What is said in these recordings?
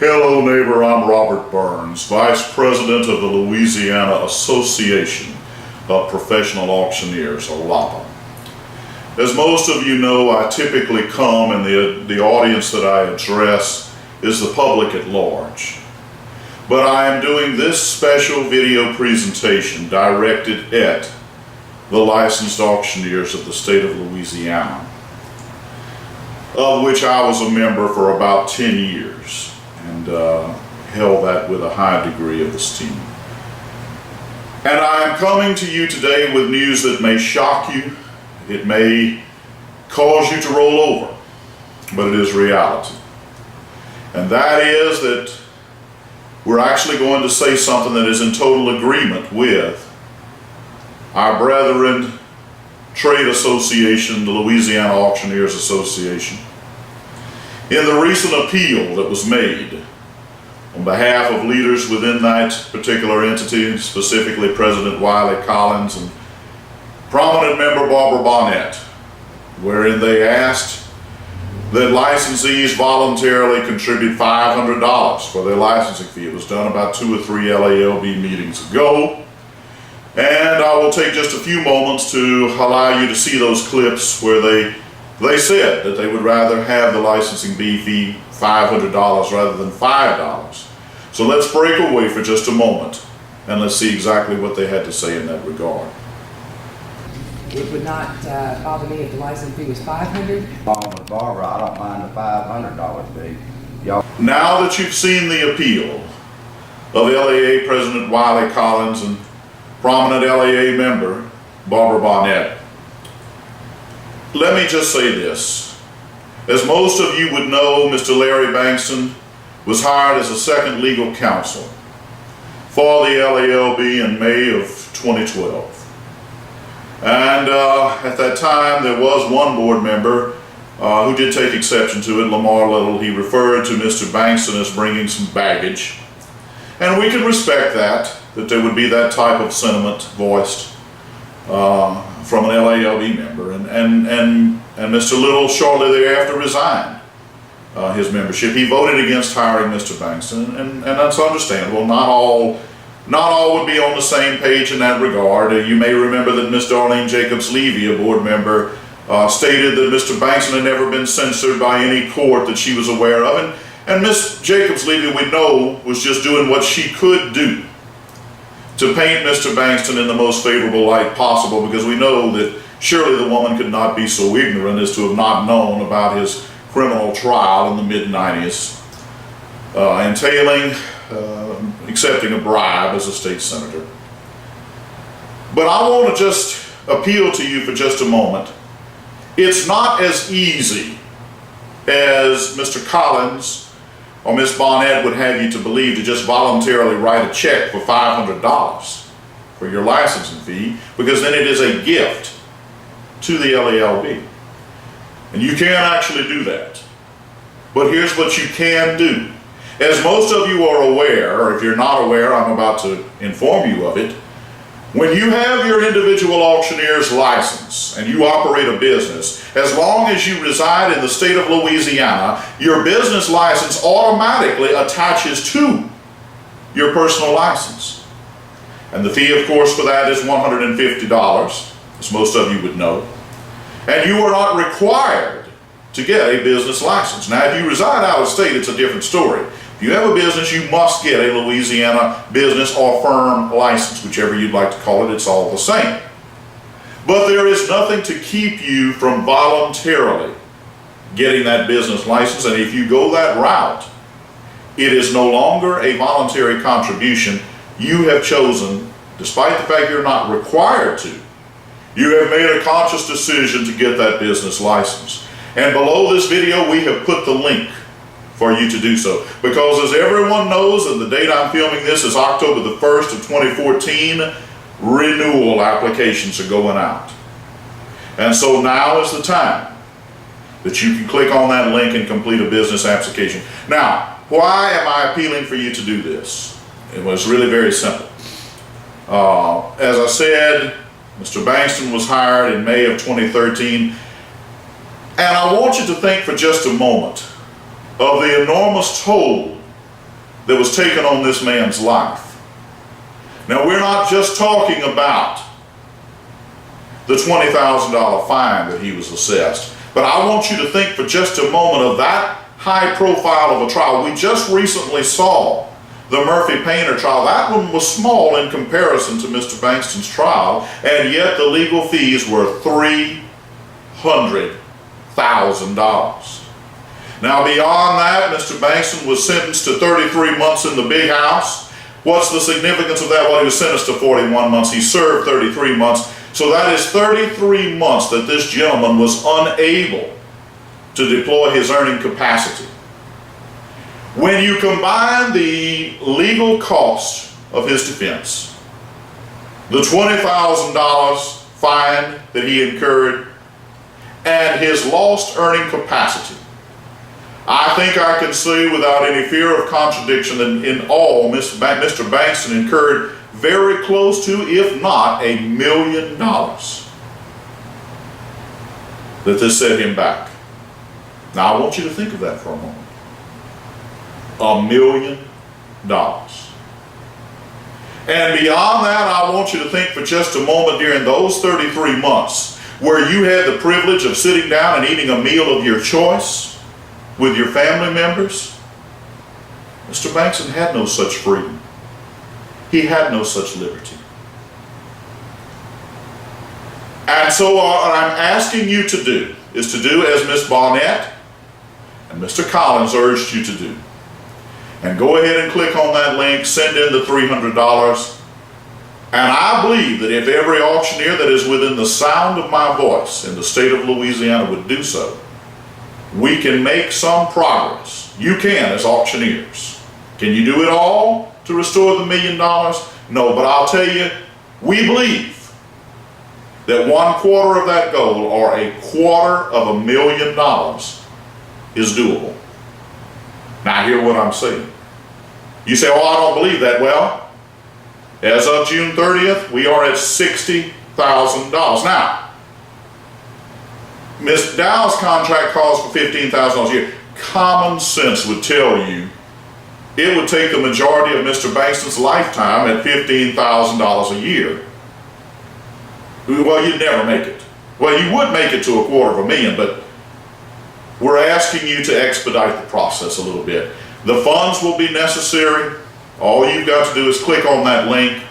Hello neighbor, I'm Robert Burns, Vice President of the Louisiana Association of Professional Auctioneers, or LALB. As most of you know, I typically come and the audience that I address is the public at large. But I am doing this special video presentation directed at the licensed auctioneers of the state of Louisiana, of which I was a member for about 10 years. And held that with a high degree of esteem. And I am coming to you today with news that may shock you, it may cause you to roll over, but it is reality. And that is that we're actually going to say something that is in total agreement with our brethren trade association, the Louisiana Auctioneers Association, in the recent appeal that was made on behalf of leaders within that particular entity, specifically President Wiley Collins and prominent member Barbara Bonnet, wherein they asked that licensees voluntarily contribute $500 for their licensing fee. It was done about 2 or 3 LALB meetings ago. And I will take just a few moments to allow you to see those clips where they said that they would rather have the licensing fee $500 rather than $5. So let's break away for just a moment and let's see exactly what they had to say in that regard. It would not bother me if the license fee was $500. Along with Barbara, I don't mind the $500 fee. Y'all. Now that you've seen the appeal of LAA President Wiley Collins and prominent LAA member Barbara Bonnet, let me just say this. As most of you would know, Mr. Larry Bankston was hired as a second legal counsel for the LALB in May of 2012. And at that time, there was one board member who did take exception to it, Lamar Little. He referred to Mr. Bankston as bringing some baggage. And we can respect that there would be that type of sentiment voiced from an LALB member, and Mr. Little shortly thereafter resigned his membership. He voted against hiring Mr. Bankston, and that's understandable. Not all would be on the same page in that regard. You may remember that Ms. Darlene Jacobs-Levy, a board member, stated that Mr. Bankston had never been censored by any court that she was aware of, and Ms. Jacobs-Levy, we know, was just doing what she could do to paint Mr. Bankston in the most favorable light possible, because we know that surely the woman could not be so ignorant as to have not known about his criminal trial in the mid-90s, entailing accepting a bribe as a state senator. But I want to just appeal to you for just a moment. It's not as easy as Mr. Collins or Ms. Bonnet would have you to believe to just voluntarily write a check for $500 for your licensing fee, because then it is a gift to the LALB. And you can't actually do that. But here's what you can do. As most of you are aware, or if you're not aware, I'm about to inform you of it. When you have your individual auctioneer's license and you operate a business, as long as you reside in the state of Louisiana, your business license automatically attaches to your personal license. And the fee, of course, for that is $150, as most of you would know. And you are not required to get a business license. Now, if you reside out of state, it's a different story. If you have a business, you must get a Louisiana business or firm license, whichever you'd like to call it, it's all the same. But there is nothing to keep you from voluntarily getting that business license, and if you go that route, it is no longer a voluntary contribution. You have chosen, despite the fact you're not required to, you have made a conscious decision to get that business license. And below this video, we have put the link for you to do so. Because as everyone knows, and the date I'm filming this is October the 1st of 2014, renewal applications are going out. And so now is the time that you can click on that link and complete a business application. Now, why am I appealing for you to do this? It was really very simple. As I said, Mr. Bankston was hired in May of 2013. And I want you to think for just a moment of the enormous toll that was taken on this man's life. Now, we're not just talking about the $20,000 fine that he was assessed, but I want you to think for just a moment of that high profile of a trial. We just recently saw the Murphy Painter trial. That one was small in comparison to Mr. Bankston's trial, and yet the legal fees were $300,000. Now, beyond that, Mr. Bankston was sentenced to 33 months in the big house. What's the significance of that? Well, he was sentenced to 41 months. He served 33 months. So that is 33 months that this gentleman was unable to deploy his earning capacity. When you combine the legal cost of his defense, the $20,000 fine that he incurred, and his lost earning capacity, I think I can say without any fear of contradiction that in all, Mr. Bankston incurred very close to, if not $1 million, that this set him back. Now I want you to think of that for a moment. $1 million. And beyond that, I want you to think for just a moment during those 33 months where you had the privilege of sitting down and eating a meal of your choice with your family members. Mr. Bankston had no such freedom. He had no such liberty. And so what I'm asking you to do is to do as Miss Barnett and Mr. Collins urged you to do. And go ahead and click on that link, send in the $300. And I believe that if every auctioneer that is within the sound of my voice in the state of Louisiana would do so, we can make some progress. You can as auctioneers. Can you do it all to restore the $1 million? No, but I'll tell you, we believe that 1/4 of that goal, or $250,000, is doable. Now hear what I'm saying. You say, oh, I don't believe that. Well, as of June 30th, we are at $60,000. Now, Ms. Dow's contract calls for $15,000 a year. Common sense would tell you it would take the majority of Mr. Bankston's lifetime at $15,000 a year. Well, you'd never make it. Well, you would make it to $250,000, but we're asking you to expedite the process a little bit. The funds will be necessary. All you've got to do is click on that link.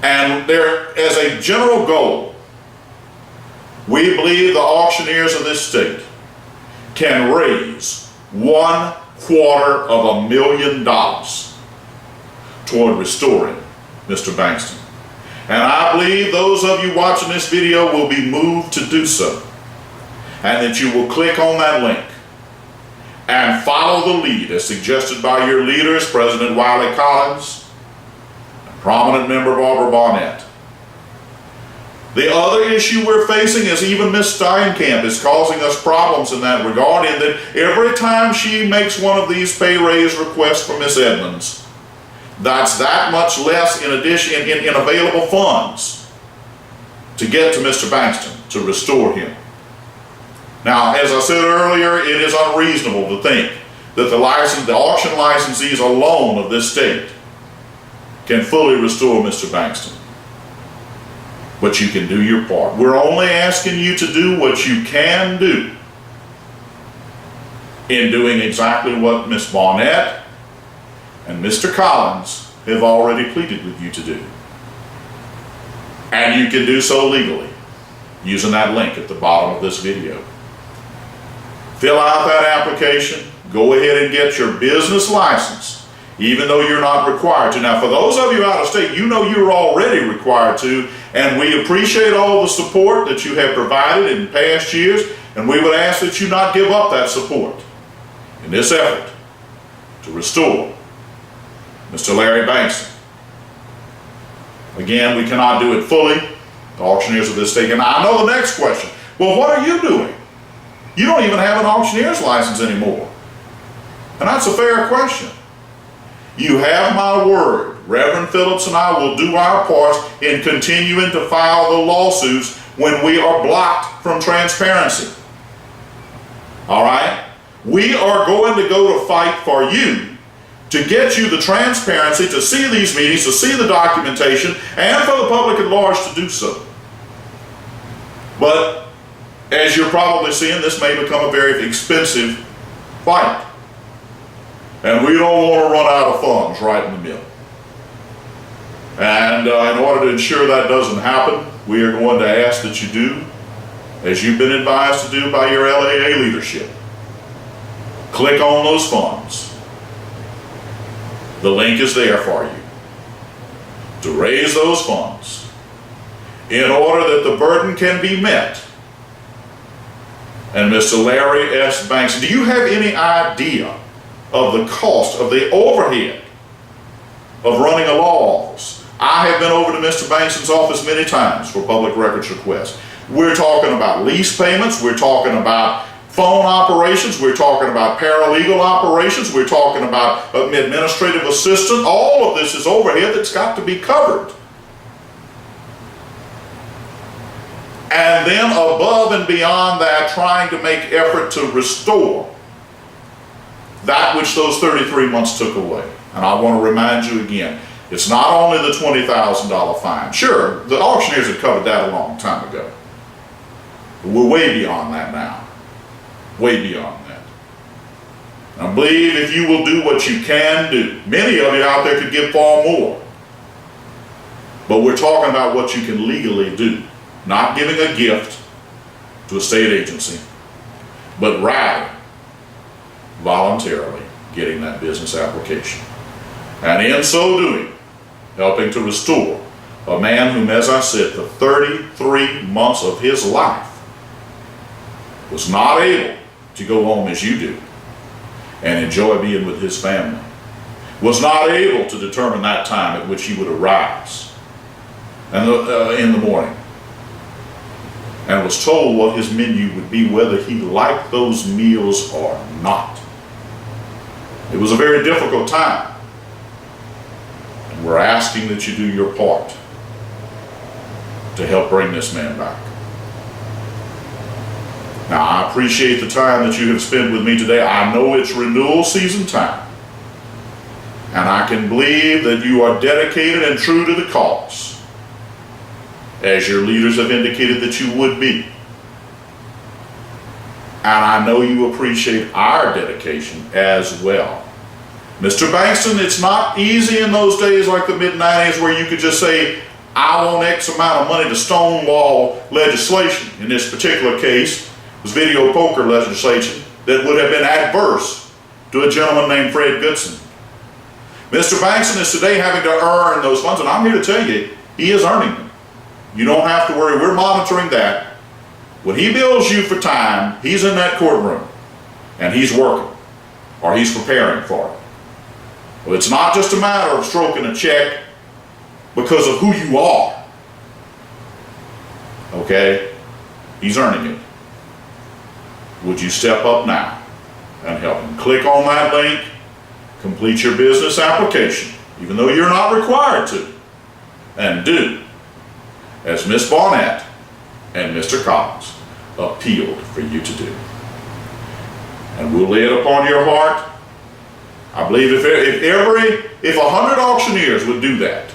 And there, as a general goal, we believe the auctioneers of this state can raise $250,000 toward restoring Mr. Bankston. And I believe those of you watching this video will be moved to do so. And that you will click on that link and follow the lead as suggested by your leaders, President Wiley Collins, and prominent member Barbara Barnett. The other issue we're facing is even Ms. Steinkamp is causing us problems in that regard, in that every time she makes one of these pay raise requests for Ms. Edmonds, that's that much less in addition in available funds to get to Mr. Bankston, to restore him. Now, as I said earlier, it is unreasonable to think that the auction licensees alone of this state can fully restore Mr. Bankston. But you can do your part. We're only asking you to do what you can do in doing exactly what Ms. Barnett and Mr. Collins have already pleaded with you to do. And you can do so legally using that link at the bottom of this video. Fill out that application, go ahead and get your business license, even though you're not required to. Now, for those of you out of state, you know you're already required to, and we appreciate all the support that you have provided in past years, and we would ask that you not give up that support in this effort to restore Mr. Larry Bankston. Again, we cannot do it fully, the auctioneers of this state. And I know the next question, well, what are you doing? You don't even have an auctioneer's license anymore. And that's a fair question. You have my word. Reverend Phillips and I will do our parts in continuing to file the lawsuits when we are blocked from transparency. All right? We are going to go to fight for you to get you the transparency, to see these meetings, to see the documentation, and for the public at large to do so. But as you're probably seeing, this may become a very expensive fight. And we don't want to run out of funds right in the middle. And in order to ensure that doesn't happen, we are going to ask that you do, as you've been advised to do by your LAA leadership. Click on those funds. The link is there for you to raise those funds in order that the burden can be met. And Mr. Larry S. Banks, do you have any idea of the cost of the overhead of running a law office? I have been over to Mr. Bankston's office many times for public records requests. We're talking about lease payments, we're talking about phone operations, we're talking about paralegal operations, we're talking about administrative assistant. All of this is overhead that's got to be covered. And then above and beyond that, trying to make effort to restore that which those 33 months took away. And I want to remind you again, it's not only the $20,000 fine. Sure, the auctioneers had covered that a long time ago. But we're way beyond that now. Way beyond that. I believe if you will do what you can do, many of you out there could give far more. But we're talking about what you can legally do. Not giving a gift to a state agency, but rather voluntarily getting that business application. And in so doing, helping to restore a man whom, as I said, for 33 months of his life was not able to go home as you do and enjoy being with his family, was not able to determine that time at which he would arise and in the morning, and was told what his menu would be, whether he liked those meals or not. It was a very difficult time. And we're asking that you do your part to help bring this man back. Now, I appreciate the time that you have spent with me today. I know it's renewal season time. And I can believe that you are dedicated and true to the cause, as your leaders have indicated that you would be. And I know you appreciate our dedication as well. Mr. Bankston, it's not easy in those days like the mid-90s where you could just say, I want X amount of money to stonewall legislation. In this particular case, it was video poker legislation that would have been adverse to a gentleman named Fred Goodson. Mr. Bankston is today having to earn those funds, and I'm here to tell you, he is earning them. You don't have to worry. We're monitoring that. When he bills you for time, he's in that courtroom and he's working, or he's preparing for it. Well, it's not just a matter of stroking a check because of who you are. Okay? He's earning it. Would you step up now and help him? Click on that link, complete your business application, even though you're not required to, and do as Miss Barnett and Mr. Collins appealed for you to do. And we'll lay it upon your heart. I believe if 100 auctioneers would do that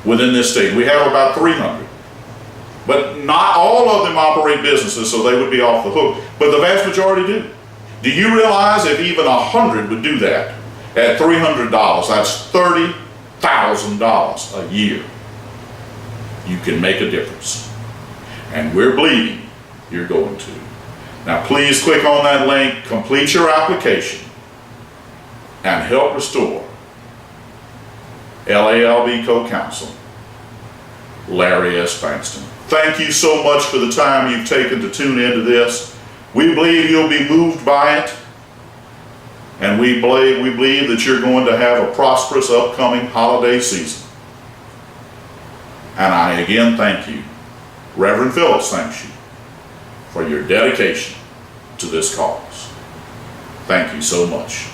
within this state, we have about 300. But not all of them operate businesses, so they would be off the hook. But the vast majority do. Do you realize if even 100 would do that at $300, that's $30,000 a year? You can make a difference. And we're believing you're going to. Now please click on that link, complete your application, and help restore LALB Co-Counsel Larry S. Bankston. Thank you so much for the time you've taken to tune into this. We believe you'll be moved by it, and we believe that you're going to have a prosperous upcoming holiday season. And I again thank you. Reverend Phillips thanks you for your dedication to this cause. Thank you so much.